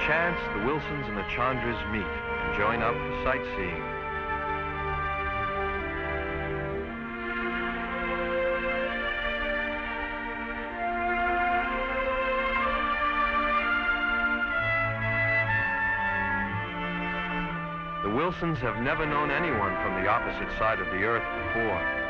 chance, the Wilsons and the Chandras meet and join up for sightseeing. The Wilsons have never known anyone from the opposite side of the earth before.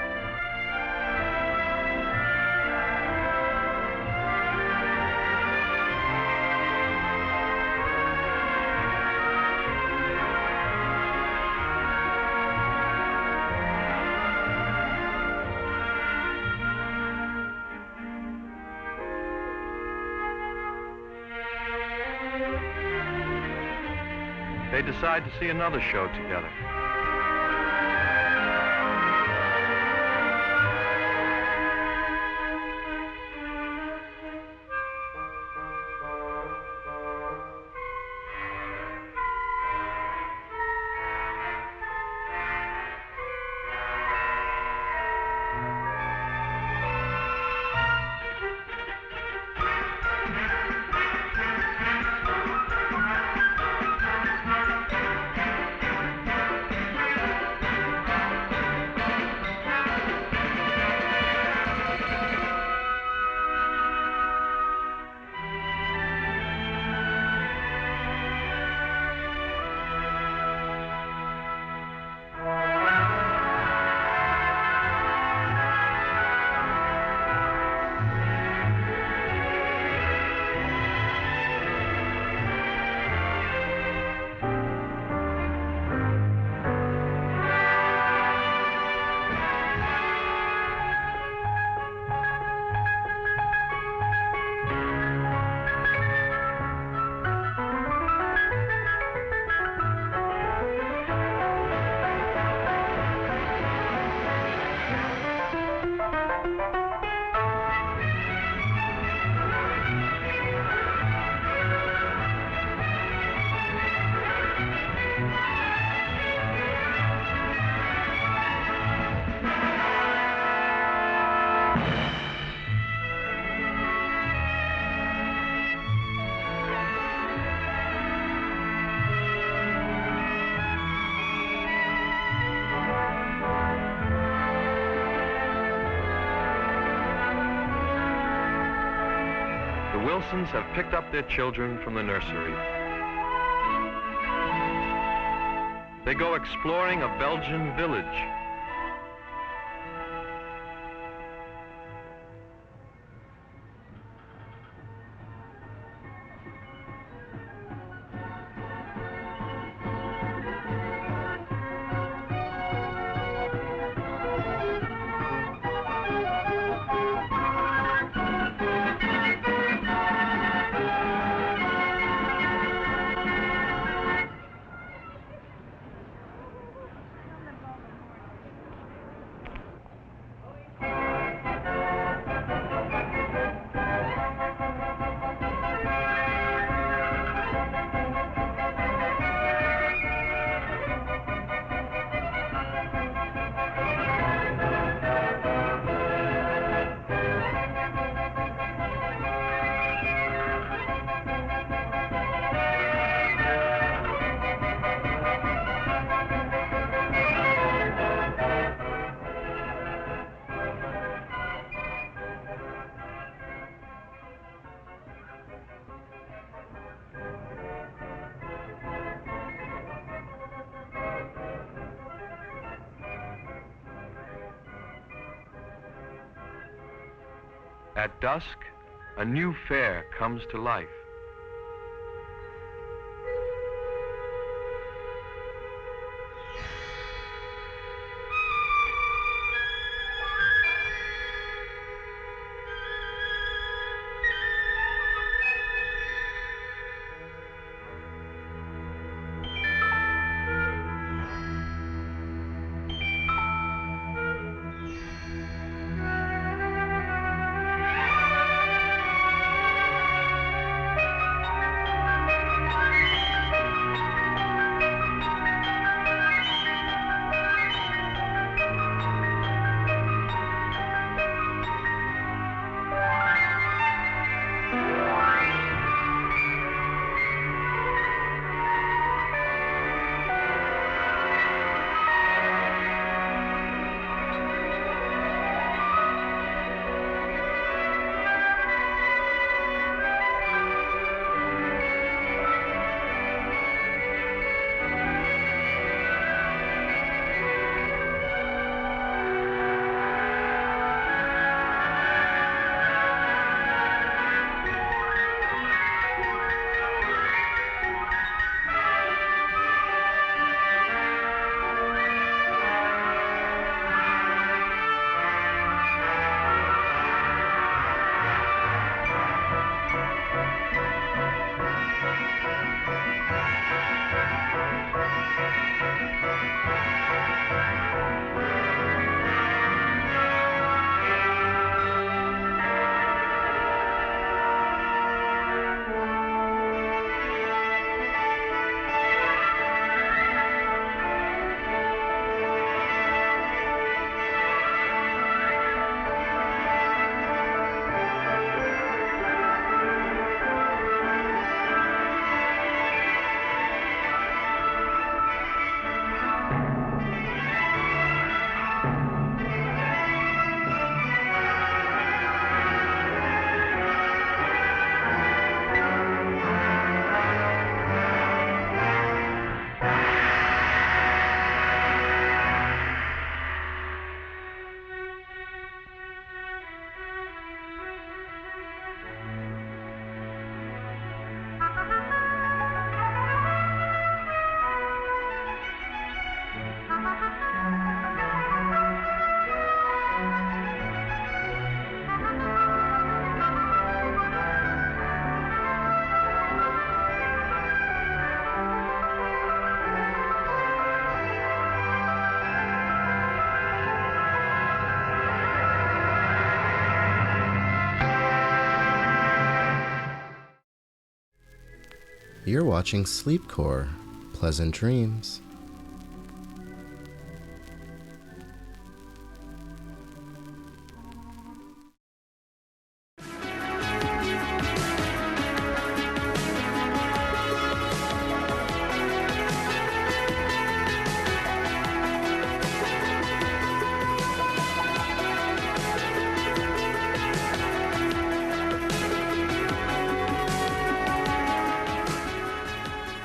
They decide to see another show together. The Wilsons have picked up their children from the nursery. They go exploring a Belgian village. At dusk, a new fair comes to life. You're watching Sleepcore. Pleasant dreams.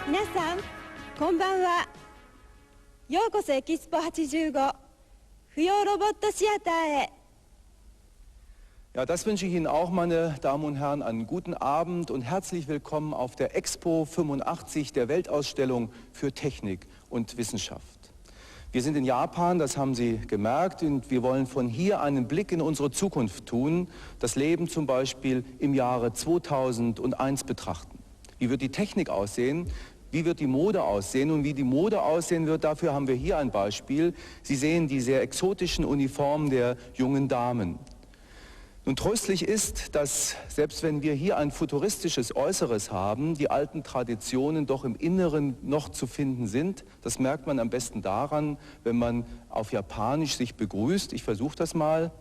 Minasan, こんばんは。ようこそエキスポ85不要ロボットシアターへ。 Ja, das wünsche ich Ihnen auch, meine Damen und Herren, einen guten Abend und herzlich willkommen auf der Expo 85 der Weltausstellung für Technik und Wissenschaft. Wir sind in Japan, das haben Sie gemerkt, und wir wollen von hier einen Blick in unsere Zukunft tun, das Leben zum Beispiel im Jahre 2001 betrachten. Wie wird die Technik aussehen? Wie wird die Mode aussehen? Und wie die Mode aussehen wird, dafür haben wir hier ein Beispiel. Sie sehen die sehr exotischen Uniformen der jungen Damen. Nun, tröstlich ist, dass selbst wenn wir hier ein futuristisches Äußeres haben, die alten Traditionen doch im Inneren noch zu finden sind. Das merkt man am besten daran, wenn man auf Japanisch sich begrüßt. Ich versuche das mal.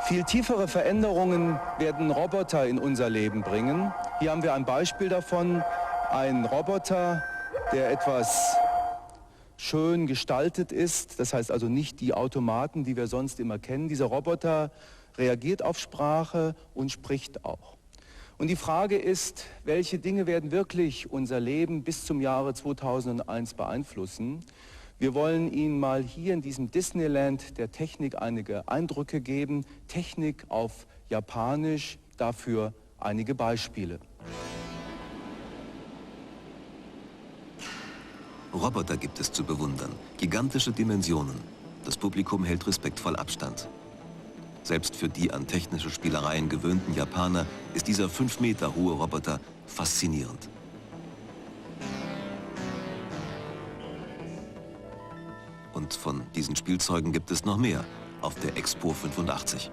Viel tiefere Veränderungen werden Roboter in unser Leben bringen. Hier haben wir ein Beispiel davon, ein Roboter, der etwas schön gestaltet ist, das heißt also nicht die Automaten, die wir sonst immer kennen. Dieser Roboter reagiert auf Sprache und spricht auch. Und die Frage ist, welche Dinge werden wirklich unser Leben bis zum Jahre 2001 beeinflussen? Wir wollen Ihnen mal hier in diesem Disneyland der Technik einige Eindrücke geben. Technik auf Japanisch, dafür einige Beispiele. Roboter gibt es zu bewundern, gigantische Dimensionen. Das Publikum hält respektvoll Abstand. Selbst für die an technische Spielereien gewöhnten Japaner ist dieser 5 Meter hohe Roboter faszinierend. Und von diesen Spielzeugen gibt es noch mehr auf der Expo 85.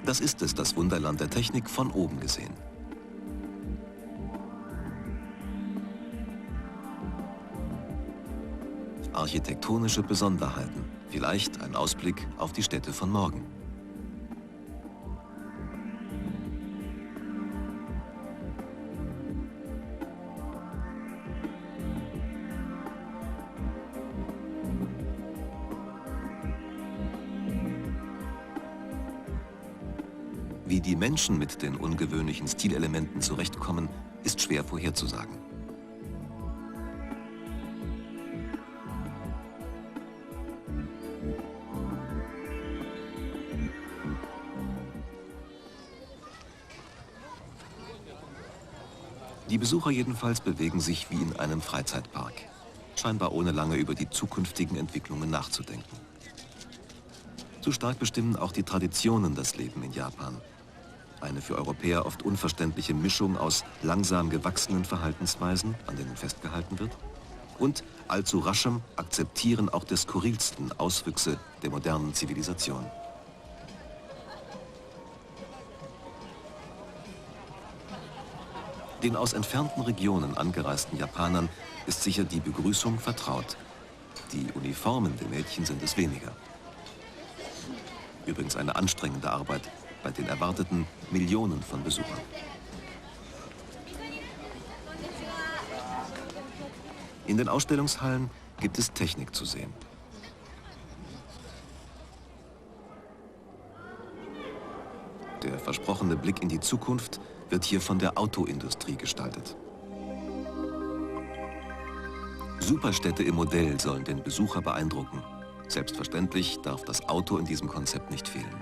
Das ist es, das Wunderland der Technik von oben gesehen. Architektonische Besonderheiten, vielleicht ein Ausblick auf die Städte von morgen. Wie die Menschen mit den ungewöhnlichen Stilelementen zurechtkommen, ist schwer vorherzusagen. Die Besucher jedenfalls bewegen sich wie in einem Freizeitpark, scheinbar ohne lange über die zukünftigen Entwicklungen nachzudenken. Zu stark bestimmen auch die Traditionen das Leben in Japan. Eine für Europäer oft unverständliche Mischung aus langsam gewachsenen Verhaltensweisen, an denen festgehalten wird, und allzu raschem Akzeptieren auch der skurrilsten Auswüchse der modernen Zivilisation. Den aus entfernten Regionen angereisten Japanern ist sicher die Begrüßung vertraut. Die Uniformen der Mädchen sind es weniger. Übrigens eine anstrengende Arbeit bei den erwarteten Millionen von Besuchern. In den Ausstellungshallen gibt es Technik zu sehen. Der versprochene Blick in die Zukunft wird hier von der Autoindustrie gestaltet. Superstädte im Modell sollen den Besucher beeindrucken. Selbstverständlich darf das Auto in diesem Konzept nicht fehlen.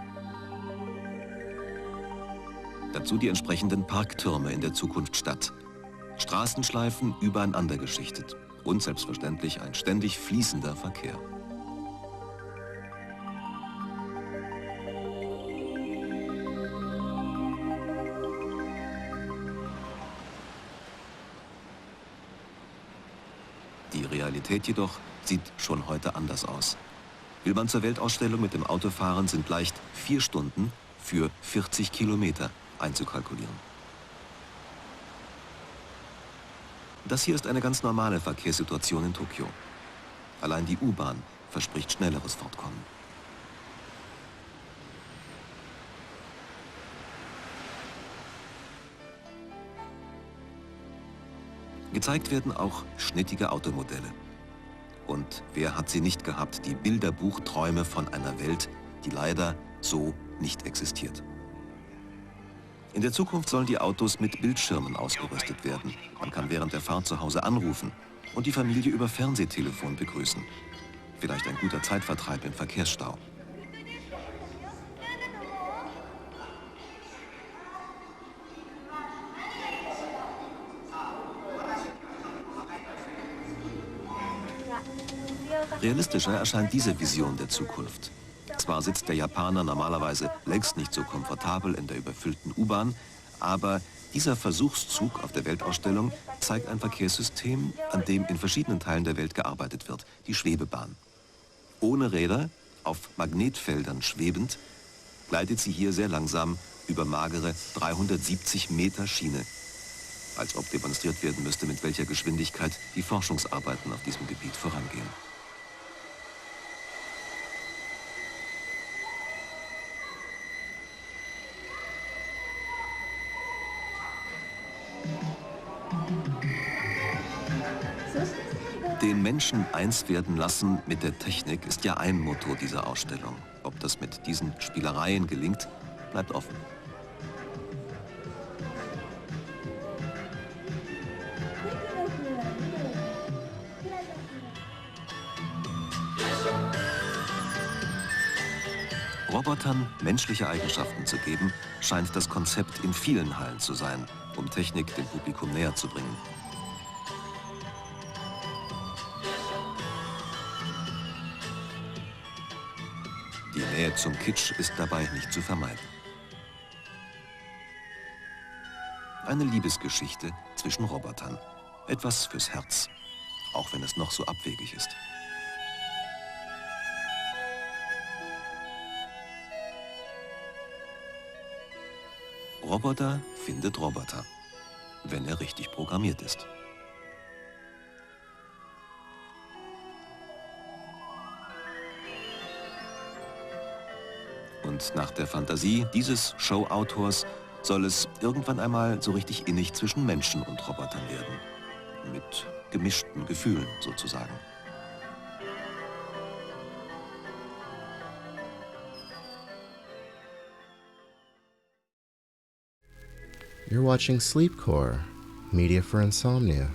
Dazu die entsprechenden Parktürme in der Zukunftsstadt. Straßenschleifen übereinander geschichtet und selbstverständlich ein ständig fließender Verkehr. Die Realität jedoch sieht schon heute anders aus. Will man zur Weltausstellung mit dem Auto fahren, sind leicht 4 Stunden für 40 Kilometer einzukalkulieren. Das hier ist eine ganz normale Verkehrssituation in Tokio. Allein die U-Bahn verspricht schnelleres Fortkommen. Gezeigt werden auch schnittige Automodelle. Und wer hat sie nicht gehabt, die Bilderbuchträume von einer Welt, die leider so nicht existiert. In der Zukunft sollen die Autos mit Bildschirmen ausgerüstet werden. Man kann während der Fahrt zu Hause anrufen und die Familie über Fernsehtelefon begrüßen. Vielleicht ein guter Zeitvertreib im Verkehrsstau. Realistischer erscheint diese Vision der Zukunft. Zwar sitzt der Japaner normalerweise längst nicht so komfortabel in der überfüllten U-Bahn, aber dieser Versuchszug auf der Weltausstellung zeigt ein Verkehrssystem, an dem in verschiedenen Teilen der Welt gearbeitet wird, die Schwebebahn. Ohne Räder, auf Magnetfeldern schwebend, gleitet sie hier sehr langsam über magere 370 Meter Schiene. Als ob demonstriert werden müsste, mit welcher Geschwindigkeit die Forschungsarbeiten auf diesem Gebiet vorangehen. Den Menschen eins werden lassen mit der Technik ist ja ein Motto dieser Ausstellung. Ob das mit diesen Spielereien gelingt, bleibt offen. Robotern menschliche Eigenschaften zu geben, scheint das Konzept in vielen Hallen zu sein, um Technik dem Publikum näher zu bringen. Die Nähe zum Kitsch ist dabei nicht zu vermeiden. Eine Liebesgeschichte zwischen Robotern. Etwas fürs Herz, auch wenn es noch so abwegig ist. Roboter findet Roboter, wenn er richtig programmiert ist. Und nach der Fantasie dieses Showautors soll es irgendwann einmal so richtig innig zwischen Menschen und Robotern werden. Mit gemischten Gefühlen sozusagen. You're watching Sleepcore, media for insomnia.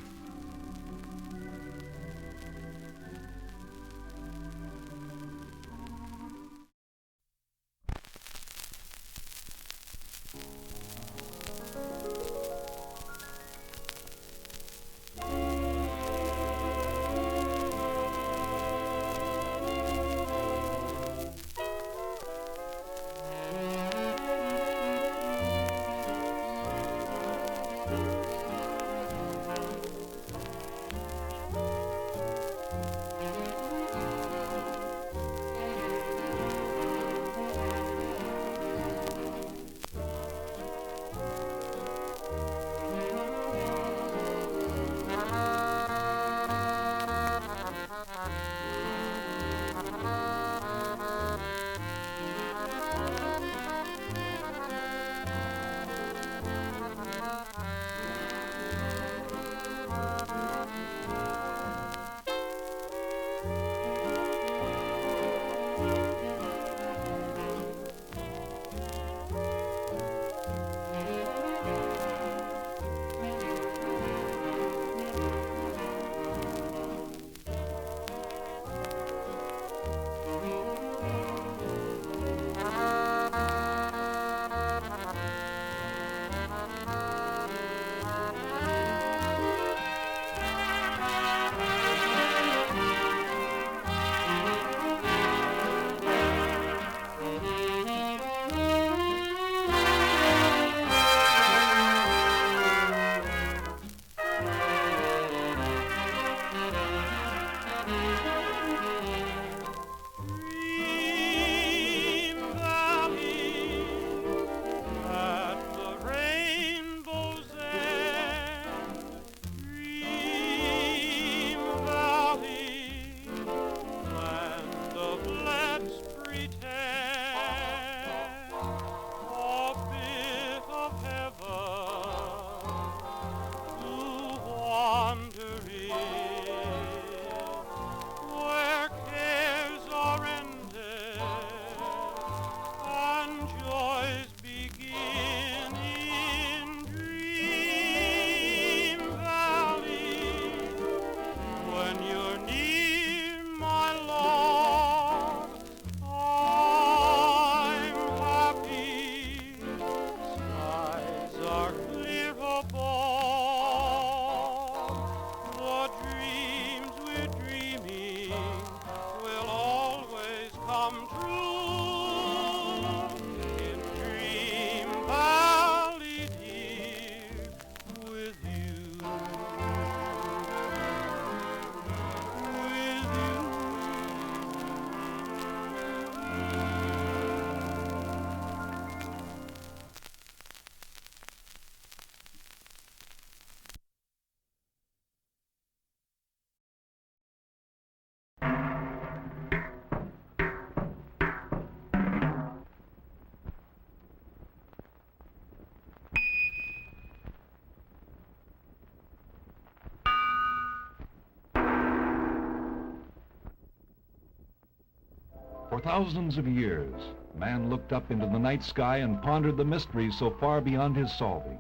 For thousands of years, man looked up into the night sky and pondered the mysteries so far beyond his solving.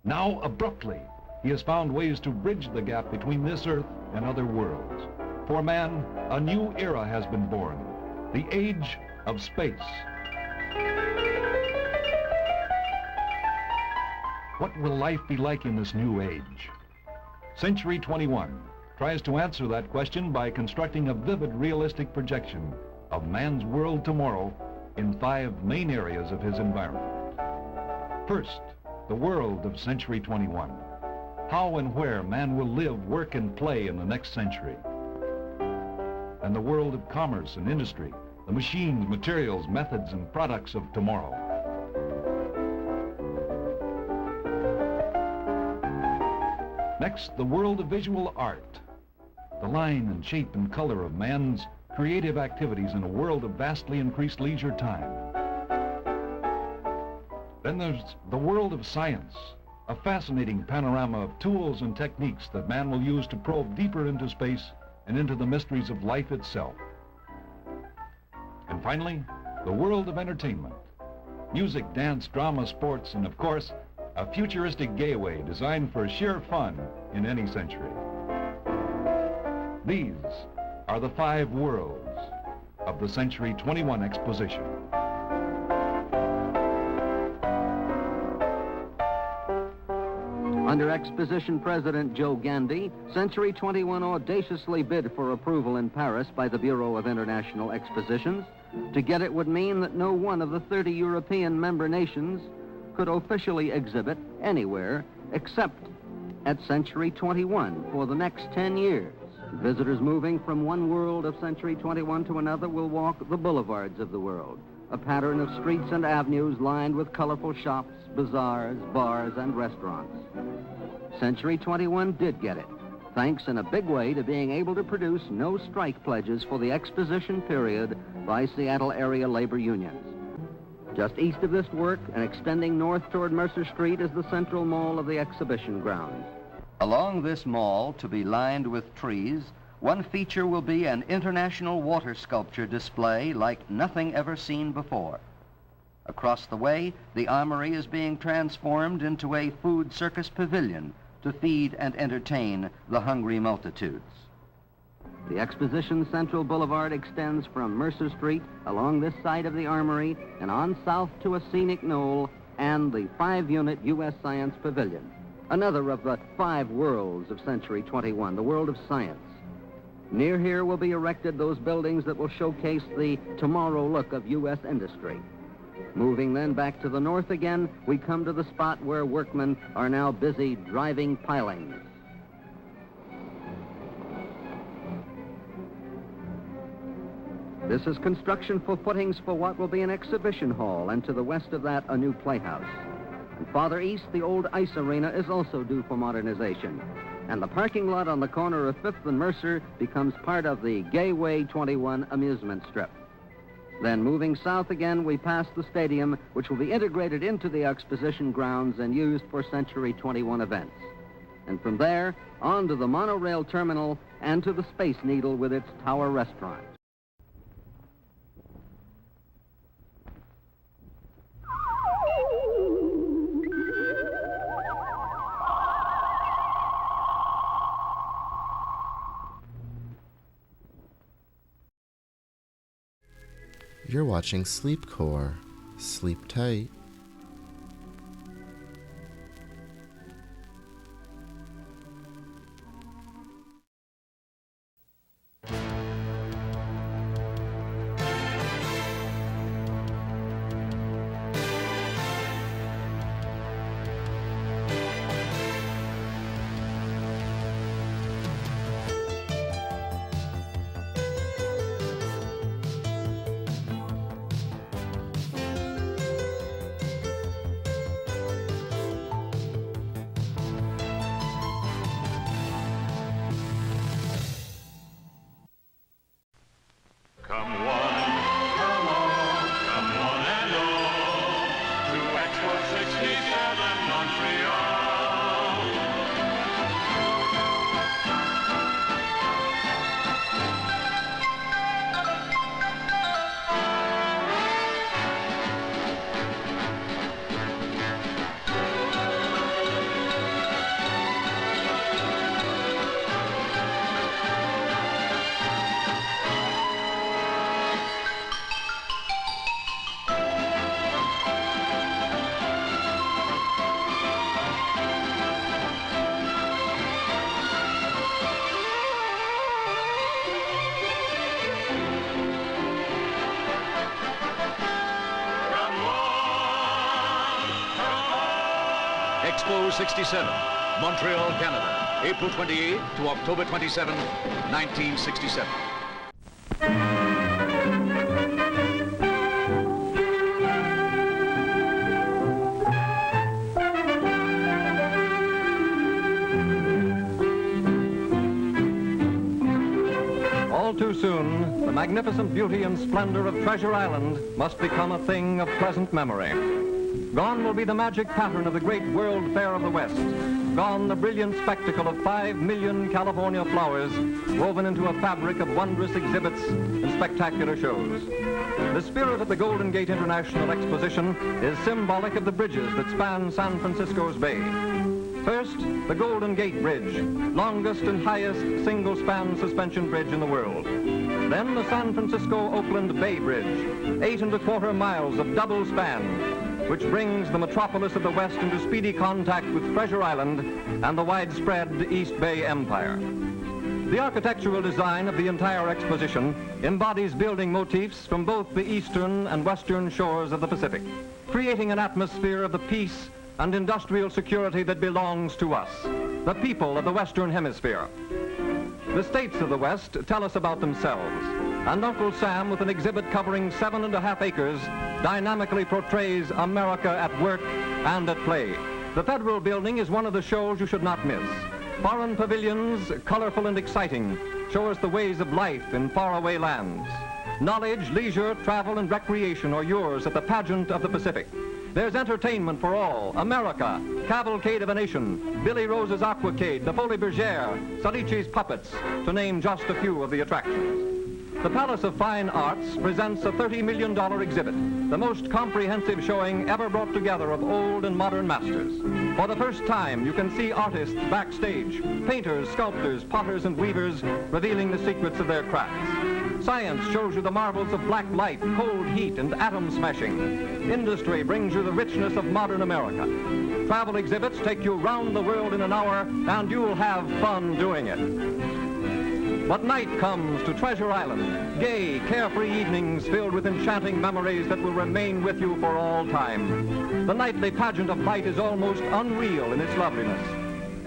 Now, abruptly, he has found ways to bridge the gap between this Earth and other worlds. For man, a new era has been born, the age of space. What will life be like in this new age? Century 21 tries to answer that question by constructing a vivid, realistic projection of man's world tomorrow in 5 main areas of his environment. First, the world of Century 21. How and where man will live, work, and play in the next century. And the world of commerce and industry, the machines, materials, methods, and products of tomorrow. Next, the world of visual art. The line and shape and color of man's creative activities in a world of vastly increased leisure time. Then there's the world of science, a fascinating panorama of tools and techniques that man will use to probe deeper into space and into the mysteries of life itself. And finally, the world of entertainment. Music, dance, drama, sports, and of course, a futuristic gateway designed for sheer fun in any century. These are the 5 worlds of the Century 21 exposition. Under Exposition President Joe Gandy, Century 21 audaciously bid for approval in Paris by the Bureau of International Expositions. To get it would mean that no one of the 30 European member nations could officially exhibit anywhere except at Century 21 for the next 10 years. Visitors moving from one world of Century 21 to another will walk the boulevards of the world, a pattern of streets and avenues lined with colorful shops, bazaars, bars, and restaurants. Century 21 did get it, thanks in a big way to being able to produce no strike pledges for the exposition period by Seattle area labor unions. Just east of this work and extending north toward Mercer Street is the central mall of the exhibition grounds. Along this mall, to be lined with trees, one feature will be an international water sculpture display like nothing ever seen before. Across the way, the Armory is being transformed into a food circus pavilion to feed and entertain the hungry multitudes. The Exposition Central Boulevard extends from Mercer Street along this side of the Armory and on south to a scenic knoll and the 5-unit U.S. Science Pavilion, another of the 5 worlds of Century 21, the world of science. Near here will be erected those buildings that will showcase the tomorrow look of U.S. industry. Moving then back to the north again, we come to the spot where workmen are now busy driving pilings. This is construction for footings for what will be an exhibition hall, and to the west of that, a new playhouse. And farther east, the old ice arena is also due for modernization. And the parking lot on the corner of 5th and Mercer becomes part of the Gateway 21 amusement strip. Then moving south again, we pass the stadium, which will be integrated into the exposition grounds and used for Century 21 events. And from there, on to the monorail terminal and to the Space Needle with its tower restaurant. You're watching Sleepcore. Sleep tight. Expo 67, Montreal, Canada, April 28 to October 27, 1967. All too soon, the magnificent beauty and splendor of Treasure Island must become a thing of pleasant memory. Gone will be the magic pattern of the great World Fair of the West. Gone the brilliant spectacle of 5 million California flowers woven into a fabric of wondrous exhibits and spectacular shows. The spirit of the Golden Gate International Exposition is symbolic of the bridges that span San Francisco's bay. First, the Golden Gate Bridge, longest and highest single-span suspension bridge in the world. Then the San Francisco-Oakland Bay Bridge, 8 1/4 miles of double span, which brings the metropolis of the West into speedy contact with Treasure Island and the widespread East Bay Empire. The architectural design of the entire exposition embodies building motifs from both the eastern and western shores of the Pacific, creating an atmosphere of the peace and industrial security that belongs to us, the people of the Western Hemisphere. The states of the West tell us about themselves, and Uncle Sam, with an exhibit covering 7½ acres, dynamically portrays America at work and at play. The Federal Building is one of the shows you should not miss. Foreign pavilions, colorful and exciting, show us the ways of life in faraway lands. Knowledge, leisure, travel, and recreation are yours at the pageant of the Pacific. There's entertainment for all. America, Cavalcade of a Nation, Billy Rose's Aquacade, the Folies Bergère, Salici's Puppets, to name just a few of the attractions. The Palace of Fine Arts presents a $30 million exhibit, the most comprehensive showing ever brought together of old and modern masters. For the first time, you can see artists backstage, painters, sculptors, potters, and weavers revealing the secrets of their crafts. Science shows you the marvels of black light, cold heat, and atom smashing. Industry brings you the richness of modern America. Travel exhibits take you round the world in an hour, and you'll have fun doing it. But night comes to Treasure Island, gay, carefree evenings filled with enchanting memories that will remain with you for all time. The nightly pageant of light is almost unreal in its loveliness.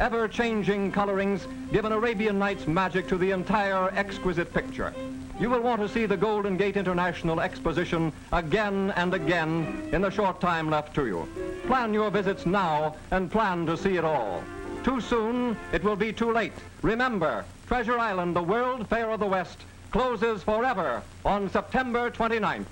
Ever-changing colorings give an Arabian Nights magic to the entire exquisite picture. You will want to see the Golden Gate International Exposition again and again in the short time left to you. Plan your visits now and plan to see it all. Too soon, it will be too late. Remember, Treasure Island, the World Fair of the West, closes forever on September 29th.